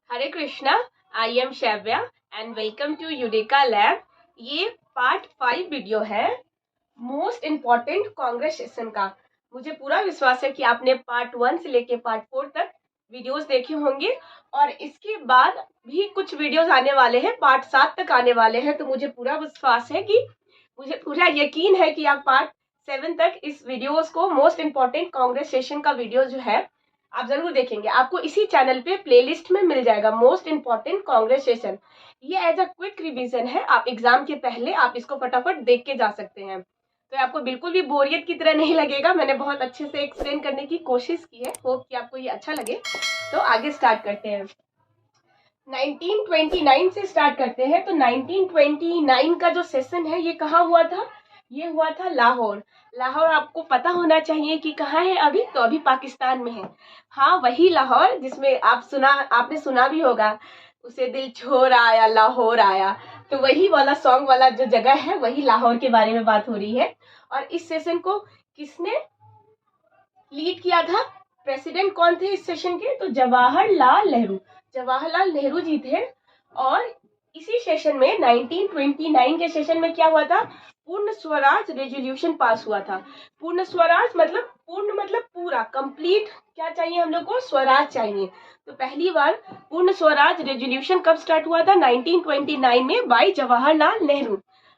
Hare Krishna. I am Shaivya and welcome to Eureka Lab. ये part 5 video है most important Congress session का। मुझे पूरा विश्वास है कि आपने पार्ट 1 से लेके पार्ट 4 तक वीडियोस देखे होंगे और इसके बाद भी कुछ वीडियोस आने वाले हैं, पार्ट 7 तक आने वाले हैं। तो मुझे पूरा विश्वास है कि मुझे पूरा यकीन है कि आप पार्ट 7 तक इस वीडियोस को मोस्ट इम्पॉर्टेंट कांग्रेस सेशन का वीडियो जो है आप जरूर देखेंगे। आपको इसी चैनल पे प्लेलिस्ट में मिल जाएगा मोस्ट इम्पॉर्टेंट कांग्रेस सेशन। ये एज अ क्विक रिवीजन है, आप एग्जाम के पहले आप इसको फटाफट देख के जा सकते हैं, तो आपको बिल्कुल भी बोरियत की तरह नहीं लगेगा। मैंने बहुत अच्छे से एक्सप्लेन करने की कोशिश की है, होप कि आपको ये अच्छा लगे। तो आगे स्टार्ट करते हैं। 1929 से स्टार्ट करते हैं। तो 1929 का जो सेशन है ये कहाँ हुआ था? ये हुआ था लाहौर। लाहौर आपको पता होना चाहिए कि कहाँ है अभी, तो अभी पाकिस्तान में है। हाँ, वही लाहौर जिसमें आपने सुना भी होगा, उसे दिल छोड़ आया लाहौर आया। तो वही वाला सॉन्ग वाला जो जगह है, वही लाहौर के बारे में बात हो रही है। और इस सेशन को किसने लीड किया था? प्रेसिडेंट कौन थे इस सेशन के? तो जवाहरलाल नेहरू। जवाहरलाल नेहरू जी थे। और इसी सेशन में 1929 के सेशन में क्या हुआ था? पूर्ण स्वराज रेजोल्यूशन पास हुआ था। पूर्ण स्वराज मतलब पूर्ण मतलब पूरा, कंप्लीट। क्या चाहिए हम लोग को? स्वराज चाहिए। तो पहली बार पूर्ण स्वराज रेजोल्यूशन कब स्टार्ट हुआ था? 1929 में बाय जवाहरलाल नेहरू।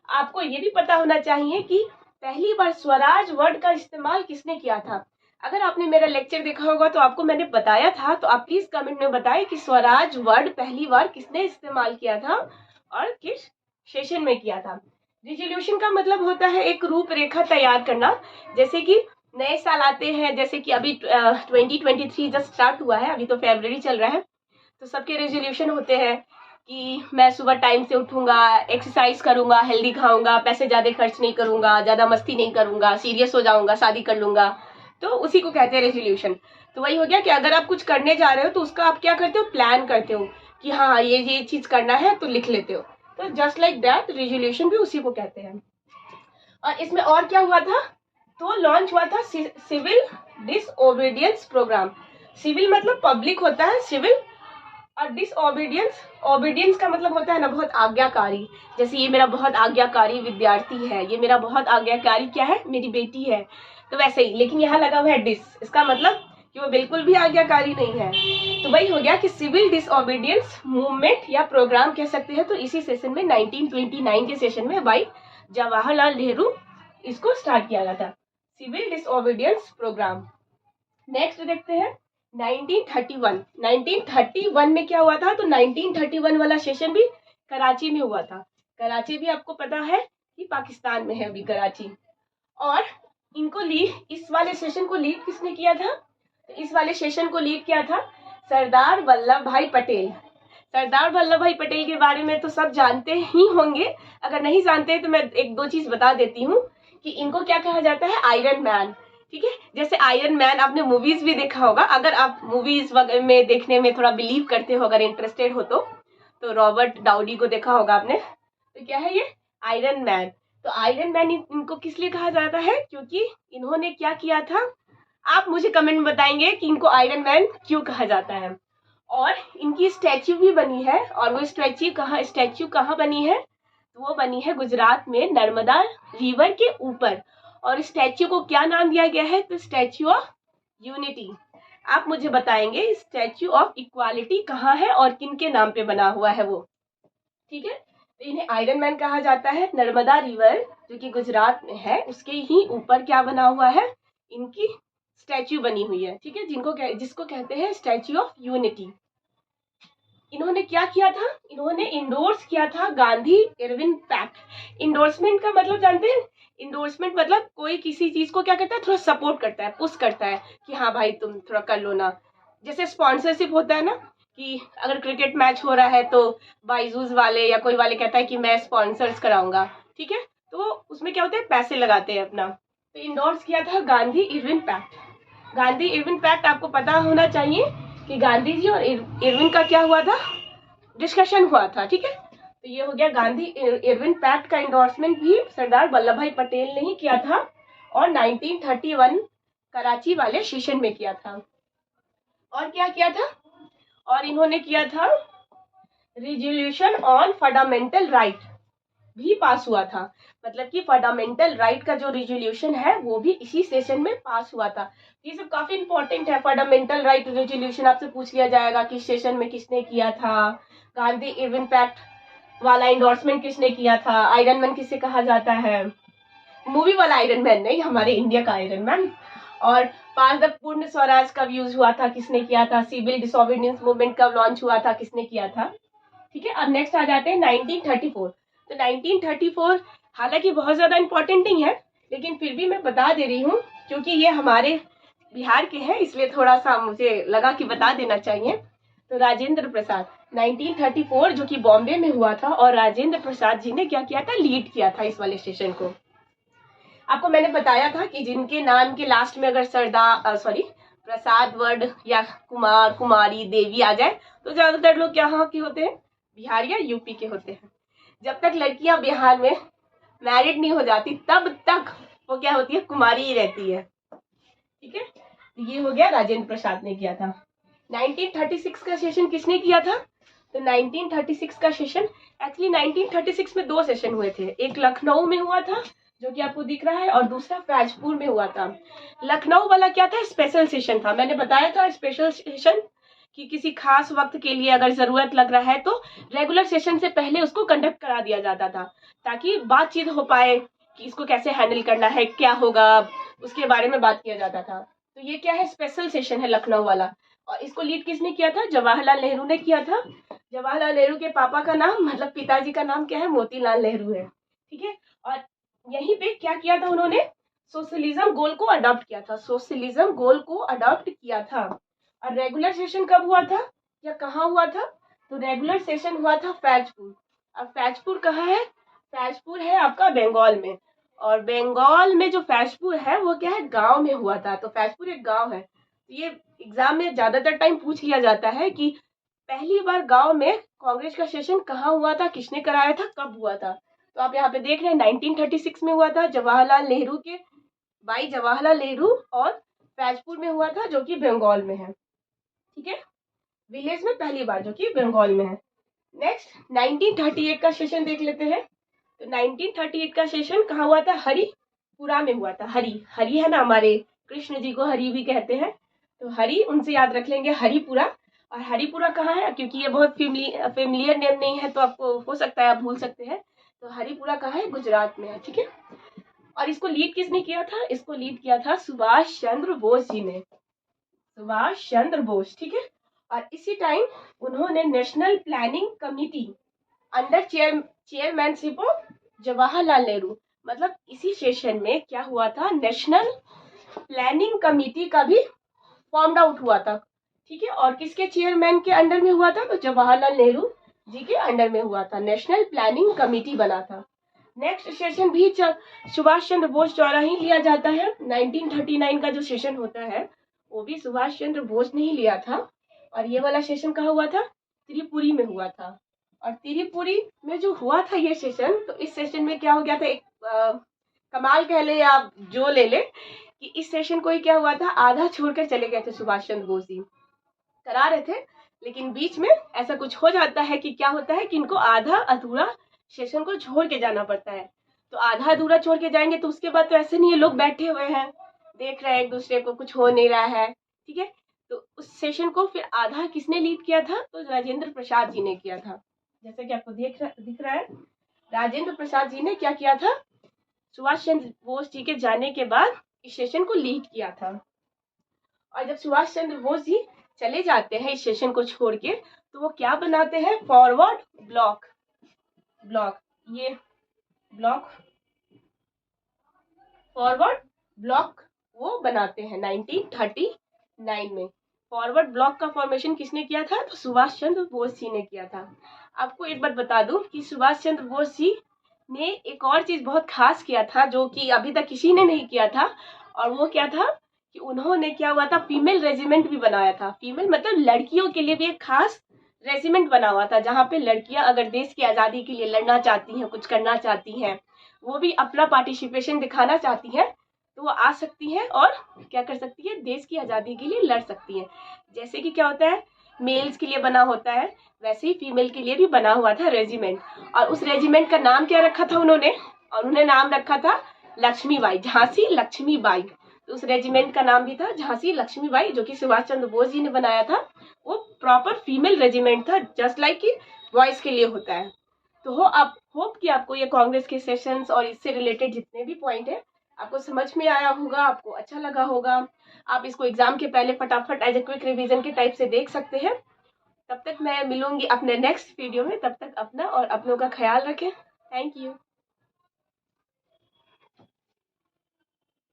आपको ये भी पता होना चाहिए कि पहली बार स्वराज वर्ड का इस्तेमाल किसने किया था। अगर आपने मेरा लेक्चर देखा होगा तो आपको मैंने बताया था, तो आप प्लीज कमेंट में बताएं कि स्वराज वर्ड पहली बार किसने इस्तेमाल किया था और किस सेशन में किया था। रिजोल्यूशन का मतलब होता है एक रूपरेखा तैयार करना। जैसे कि नए साल आते हैं, जैसे कि अभी 2023 जस्ट स्टार्ट हुआ है, अभी तो फरवरी चल रहा है। तो सबके रेजोल्यूशन होते हैं कि मैं सुबह टाइम से उठूंगा, एक्सरसाइज करूंगा, हेल्दी खाऊंगा, पैसे ज्यादा खर्च नहीं करूंगा, ज्यादा मस्ती नहीं करूंगा, सीरियस हो जाऊंगा, शादी कर लूंगा। तो उसी को कहते हैं रेजोल्यूशन। तो वही हो गया कि अगर आप कुछ करने जा रहे हो तो उसका आप क्या करते हो? प्लान करते हो कि हाँ ये चीज करना है, तो लिख लेते हो। तो जस्ट लाइक दैट रेजोल्यूशन भी उसी को कहते हैं। और इसमें और क्या हुआ था? तो लॉन्च हुआ था सिविल डिसओबीडियंस प्रोग्राम। सिविल मतलब पब्लिक होता है, सिविल। और डिसओबीडियंस, ओबीडियंस का मतलब होता है ना बहुत आज्ञाकारी। जैसे ये मेरा बहुत आज्ञाकारी विद्यार्थी है, ये मेरा बहुत आज्ञाकारी क्या है? मेरी बेटी है। तो वैसे ही, लेकिन यहाँ लगा हुआ है डिस, इसका मतलब कि वो बिल्कुल भी आज्ञाकारी नहीं है। तो वही हो गया कि सिविल डिसओबीडियंस मूवमेंट या प्रोग्राम कह सकते हैं। तो इसी सेशन में 1929 के सेशन में बाई जवाहरलाल नेहरू इसको स्टार्ट किया गया था, सिविल डिसओबीडियंस प्रोग्राम। नेक्स्ट देखते हैं 1931। 1931 में क्या हुआ था? तो 1931 वाला सेशन भी कराची में हुआ था। कराची भी आपको पता है कि पाकिस्तान में है अभी कराची। और इनको लीड, इस वाले सेशन को लीड किसने किया था? तो इस वाले सेशन को लीड किया था सरदार वल्लभ भाई पटेल। सरदार वल्लभ भाई पटेल के बारे में तो सब जानते ही होंगे। अगर नहीं जानते तो मैं एक दो चीज बता देती हूँ कि इनको क्या कहा जाता है? Iron man. ठीक है, जैसे आयरन मैन आपने मूवीज भी देखा होगा। अगर आप मूवीज वगैरह में देखने में थोड़ा बिलीव करते हो, अगर इंटरेस्टेड हो तो रॉबर्ट डाउडी को देखा होगा आपने। तो क्या है ये? Iron man. तो आयरन मैन इनको किस लिए कहा जाता है? क्योंकि इन्होंने क्या किया था? आप मुझे कमेंट में बताएंगे कि इनको आयरन मैन क्यों कहा जाता है। और इनकी स्टैच्यू भी बनी है। और वो स्टैच्यू कहाँ बनी है? तो वो बनी है गुजरात में नर्मदा रिवर के ऊपर। और स्टैच्यू को क्या नाम दिया गया है? तो स्टैच्यू ऑफ यूनिटी। आप मुझे बताएंगे स्टैच्यू ऑफ इक्वालिटी कहाँ है और किन के नाम पे बना हुआ है वो। ठीक है, तो इन्हें आयरन मैन कहा जाता है। नर्मदा रिवर जो कि गुजरात में है, उसके ही ऊपर क्या बना हुआ है? इनकी स्टैच्यू बनी हुई है। ठीक है, जिसको कहते हैं स्टैच्यू ऑफ यूनिटी। इन्होंने क्या किया था? इन्होंने इंडोर्स किया था गांधी इरविन पैक्ट। इंडोर्समेंट का मतलब जानते हैं? इंडोर्समेंट मतलब कोई किसी चीज को क्या करता है? थोड़ा सपोर्ट करता है, पुश करता है कि हाँ भाई तुम थोड़ा कर लो ना। जैसे स्पॉन्सरशिप होता है ना, कि अगर क्रिकेट मैच हो रहा है तो बाइजूस वाले या कोई वाले कहता है कि मैं स्पॉन्सर्स कराऊंगा। ठीक है, तो उसमें क्या होता है? पैसे लगाते हैं अपना। तो इंडोर्स किया था Gandhi Irwin pact. Gandhi Irwin pact आपको पता होना चाहिए कि गांधी जी और इरविन का क्या हुआ था? डिस्कशन हुआ था। ठीक है, तो ये हो गया गांधी इरविन पैक्ट का इंडोर्समेंट भी सरदार वल्लभ भाई पटेल ने ही किया था और 1931 कराची वाले सेशन में किया था। और क्या किया था? और इन्होंने किया था रिजोल्यूशन ऑन फंडामेंटल राइट भी पास हुआ था। मतलब कि फंडामेंटल राइट का जो रिजोल्यूशन है वो भी इसी सेशन में पास हुआ था। ये सब काफी इंपॉर्टेंट है। फंडामेंटल राइट रिजोल्यूशन आपसे पूछ लिया जाएगा कि सेशन में किसने किया था, गांधी इरविन पैक्ट वाला इंडोर्समेंट किसने किया था, आयरन मैन किसे कहा जाता है, मूवी वाला आयरन मैन नहीं, हमारे इंडिया का आयरन मैन। और पास द पूर्ण स्वराज कब यूज हुआ था, किसने किया था, सिविल डिसोबीडियंस मूवमेंट कब लॉन्च हुआ था, किसने किया था। ठीक है, अब नेक्स्ट आ जाते हैं 1934। तो 1934 हालांकि बहुत ज्यादा इंपॉर्टेंट नहीं है, लेकिन फिर भी मैं बता दे रही हूँ क्योंकि ये हमारे बिहार के हैं, इसलिए थोड़ा सा मुझे लगा कि बता देना चाहिए। तो राजेंद्र प्रसाद 1934 जो कि बॉम्बे में हुआ था, और राजेंद्र प्रसाद जी ने क्या किया था, लीड किया था इस वाले सेशन को। आपको मैंने बताया था कि जिनके नाम के लास्ट में अगर प्रसाद वर्ड या कुमार, कुमारी, देवी आ जाए तो ज्यादातर लोग यहाँ के होते हैं, बिहार या यूपी के होते हैं। जब तक लड़कियां बिहार में मैरिड नहीं हो जाती तब तक वो क्या होती है, कुमारी ही रहती है। ठीक है, ये हो गया राजेंद्र प्रसाद ने किया था। 1936 का सेशन किसने किया था, तो 1936 का सेशन एक्चुअली 1936 में 2 सेशन हुए थे। एक लखनऊ में हुआ था जो कि आपको दिख रहा है, और दूसरा फैजपुर में हुआ था। लखनऊ वाला क्या था, स्पेशल सेशन था। मैंने बताया था स्पेशल सेशन कि किसी खास वक्त के लिए अगर जरूरत लग रहा है तो रेगुलर सेशन से पहले उसको कंडक्ट करा दिया जाता था, ताकि बातचीत हो पाए कि इसको कैसे हैंडल करना है, क्या होगा, उसके बारे में बात किया जाता था। तो ये क्या है, स्पेशल सेशन है लखनऊ वाला। और इसको लीड किसने किया था, जवाहरलाल नेहरू ने किया था। जवाहरलाल नेहरू के पापा का नाम, मतलब पिताजी का नाम क्या है, मोतीलाल नेहरू है। ठीक है, और यहीं पे क्या किया था उन्होंने, सोशलिज्म गोल को अडॉप्ट किया था, सोशलिज्म गोल को अडॉप्ट किया था। और रेगुलर सेशन कब हुआ था या कहाँ हुआ था, तो रेगुलर सेशन हुआ था फैजपुर। अब फैजपुर कहाँ है, फैजपुर है आपका बंगाल में। और बंगाल में जो फैजपुर है वो क्या है, गांव में हुआ था। तो फैजपुर एक गांव है। तो ये एग्जाम में ज्यादातर टाइम पूछ लिया जाता है कि पहली बार गांव में कांग्रेस का सेशन कहाँ हुआ था, किसने कराया था, कब हुआ था। तो आप यहाँ पे देख रहे हैं 1936 में हुआ था, जवाहरलाल नेहरू के भाई जवाहरलाल नेहरू, और फैजपुर में हुआ था जो कि बंगाल में है। ठीक है, विलेज में पहली बार जो कि बंगाल में है। नेक्स्ट 1938 का सेशन देख लेते हैं। तो 1938 का सेशन कहाँ हुआ था, हरिपुरा में हुआ था। हरि है ना, हमारे कृष्ण जी को हरि भी कहते हैं, तो हरि उनसे याद रख लेंगे, हरिपुरा। और हरिपुरा कहाँ है, क्योंकि ये बहुत फेमिलियर नेम नहीं है तो आपको हो सकता है आप भूल सकते हैं। तो हरिपुरा कहाँ है, गुजरात में है। ठीक है, और इसको लीड किसने किया था, इसको लीड किया था सुभाष चंद्र बोस जी ने, सुभाष चंद्र बोस। ठीक है, और इसी टाइम उन्होंने national planning committee under chairmanship of Jawaharlal Nehru, मतलब इसी सेशन में क्या हुआ था, नेशनल प्लानिंग कमिटी का भी फॉर्म्ड आउट हुआ था। ठीक है, और किसके चेयरमैन के अंडर में हुआ था, तो जवाहरलाल नेहरू जी के अंडर में हुआ था, नेशनल प्लानिंग कमिटी बना था। नेक्स्ट सेशन भी सुभाष चंद्र बोस द्वारा ही लिया जाता है। 1939 का जो सेशन होता है वो भी सुभाष चंद्र बोस ने ही लिया था। और ये वाला सेशन कहाँ हुआ था, त्रिपुरी में हुआ था। और त्रिपुरी में जो हुआ था ये सेशन, तो इस सेशन में क्या हो गया था, एक कमाल कह ले या जो ले ले कि इस सेशन को ही क्या हुआ था, आधा छोड़कर चले गए थे सुभाष चंद्र बोस जी, करा रहे थे लेकिन बीच में ऐसा कुछ हो जाता है कि क्या होता है कि इनको आधा अधूरा सेशन को छोड़ के जाना पड़ता है। तो आधा अधूरा छोड़ के जाएंगे तो उसके बाद तो ऐसे नहीं है, लोग बैठे हुए हैं देख रहे हैं एक दूसरे को, कुछ हो नहीं रहा है। ठीक है, तो उस सेशन को फिर आधा किसने लीड किया था, तो राजेंद्र प्रसाद जी ने किया था। जैसे कि आपको दिख रहा है, राजेंद्र प्रसाद जी ने क्या किया था, सुभाष चंद्र बोस जी के जाने के बाद इस सेशन को लीड किया था। और जब सुभाष चंद्र बोस जी चले जाते हैं इस सेशन को छोड़ के, तो वो क्या बनाते हैं, फॉरवर्ड ब्लॉक, ये ब्लॉक, फॉरवर्ड ब्लॉक वो बनाते हैं 1939 में। फॉरवर्ड ब्लॉक का फॉर्मेशन किसने किया था, तो सुभाष चंद्र बोस जी ने किया था। आपको एक बात बता दूं कि सुभाष चंद्र बोस जी ने एक और चीज बहुत खास किया था जो कि अभी तक किसी ने नहीं किया था, और वो क्या था कि उन्होंने क्या हुआ था, फीमेल रेजिमेंट भी बनाया था। फीमेल मतलब लड़कियों के लिए भी एक खास रेजिमेंट बना हुआ था, जहाँ पे लड़कियां अगर देश की आजादी के लिए लड़ना चाहती हैं, कुछ करना चाहती हैं, वो भी अपना पार्टिसिपेशन दिखाना चाहती हैं, तो वो आ सकती हैं और क्या कर सकती है, देश की आजादी के लिए लड़ सकती है। जैसे कि क्या होता है मेल्स के लिए बना होता है, वैसे ही फीमेल के लिए भी बना हुआ था रेजिमेंट। और उस रेजिमेंट का नाम क्या रखा था उन्होंने? और उन्होंने नाम रखा था लक्ष्मीबाई, झांसी लक्ष्मीबाई। तो उस रेजिमेंट का नाम भी था झांसी लक्ष्मीबाई, जो कि सुभाष चंद्र बोस जी ने बनाया था। वो प्रॉपर फीमेल रेजिमेंट था, जस्ट लाइक कि बॉयज के लिए होता है। तो आप होप कि आपको ये कांग्रेस के सेशंस और इससे रिलेटेड जितने भी पॉइंट है आपको समझ में आया होगा, आपको अच्छा लगा होगा। आप इसको एग्जाम के पहले फटाफट एज ए क्विक रिवीजन के टाइप से देख सकते हैं। तब तक मैं मिलूंगी अपने नेक्स्ट वीडियो में, तब तक अपना और अपनों का ख्याल रखें। Thank you.